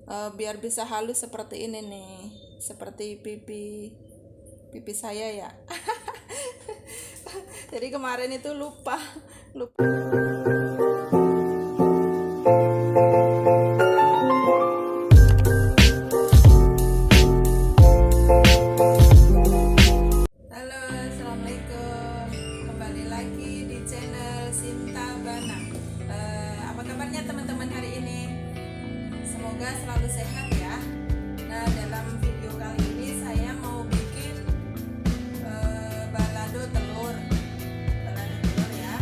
biar bisa halus seperti ini nih, seperti pipi saya ya. Jadi kemarin itu lupa. Halo, assalamualaikum. Kembali lagi di channel Sinta Bana. Apa kabarnya teman-teman hari ini? Semoga selalu sehat ya. Nah, dalam video kali ini saya mau bikin balado telur ya.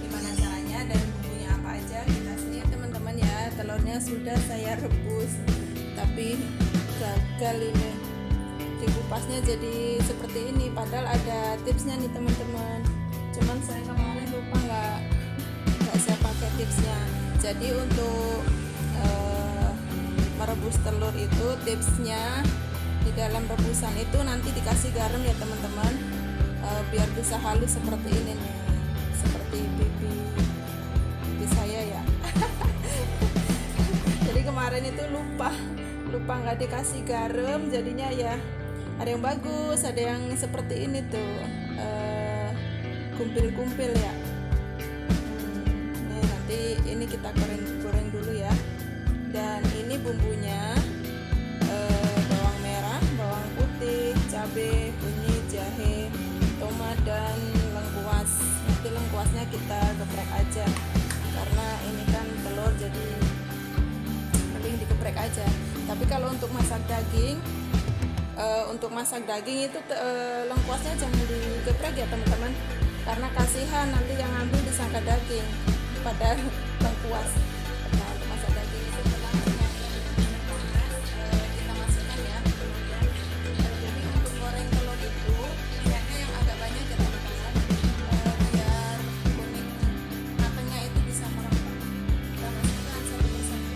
Gimana caranya dan bumbunya apa aja? Kita sini teman-teman ya. Telurnya sudah saya rebus, tapi gagal ini. Dikupasnya jadi seperti ini, padahal ada tipsnya nih teman-teman, cuman saya kemarin lupa nggak saya pakai tipsnya. Jadi untuk merebus telur itu tipsnya di dalam rebusan itu nanti dikasih garam ya teman-teman, biar bisa halus seperti ini nih, seperti pipi saya ya. Jadi kemarin itu lupa nggak dikasih garam, jadinya ya ada yang bagus, ada yang seperti ini tuh, kumpil-kumpil ya. Nih, nanti ini kita goreng dulu ya. Dan ini bumbunya, bawang merah, bawang putih, cabai, kunyit, jahe, tomat, dan lengkuas. Nanti lengkuasnya kita geprek aja, karena ini kan telur jadi mending digeprek aja. Tapi kalau untuk masak daging, itu lengkuasnya jangan digeprek ya teman-teman, karena kasihan nanti yang ambil disangka daging padahal lengkuas. Nah, untuk masak daging itu pertamanya kita masukkan ya. Jadi untuk goreng telur itu minyaknya yang agak banyak ya teman-teman, biar kuning matangnya itu bisa merembang. Kita masukkan satu persatu.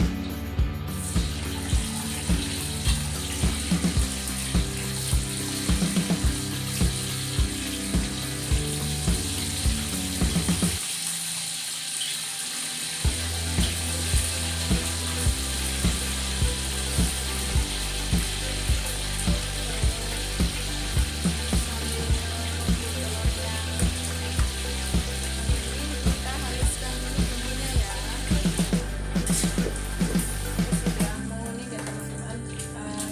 Kita haluskan dulu bumbunya ya. Sudah menguning ya teman-teman,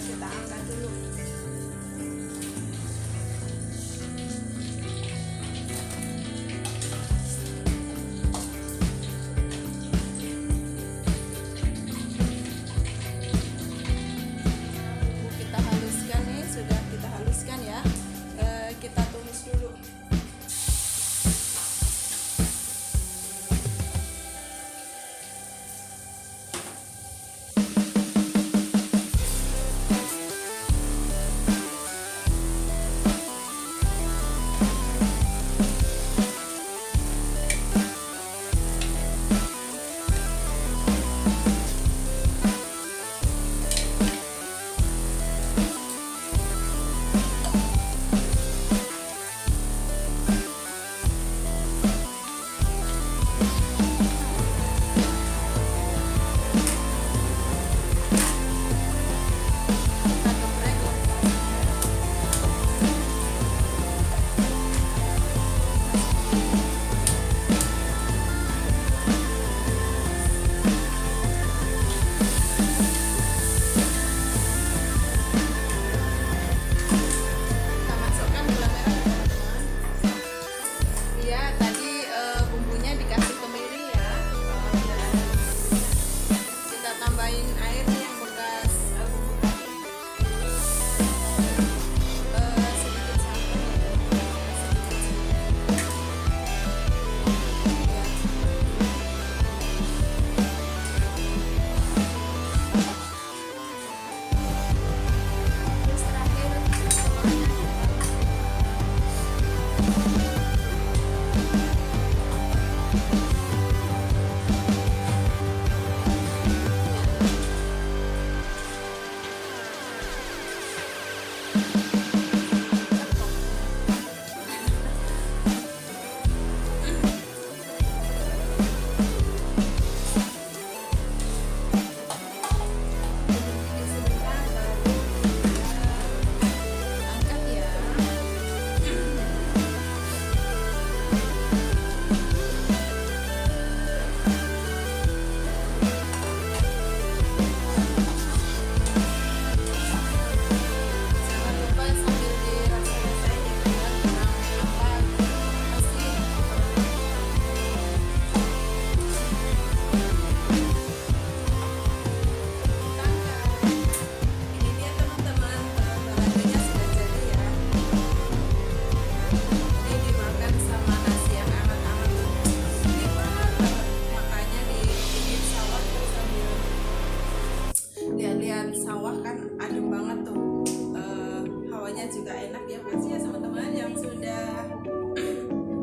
kita angkat dulu. Bumbu kita haluskan nih, sudah kita haluskan ya. Kita tumis dulu. dan sawah kan adem banget tuh, hawanya juga enak ya. Makasih ya teman-teman yang sudah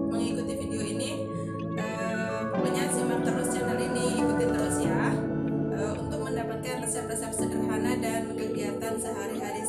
mengikuti video ini. Pokoknya simak terus channel ini, ikutin terus ya, untuk mendapatkan resep-resep sederhana dan kegiatan sehari-hari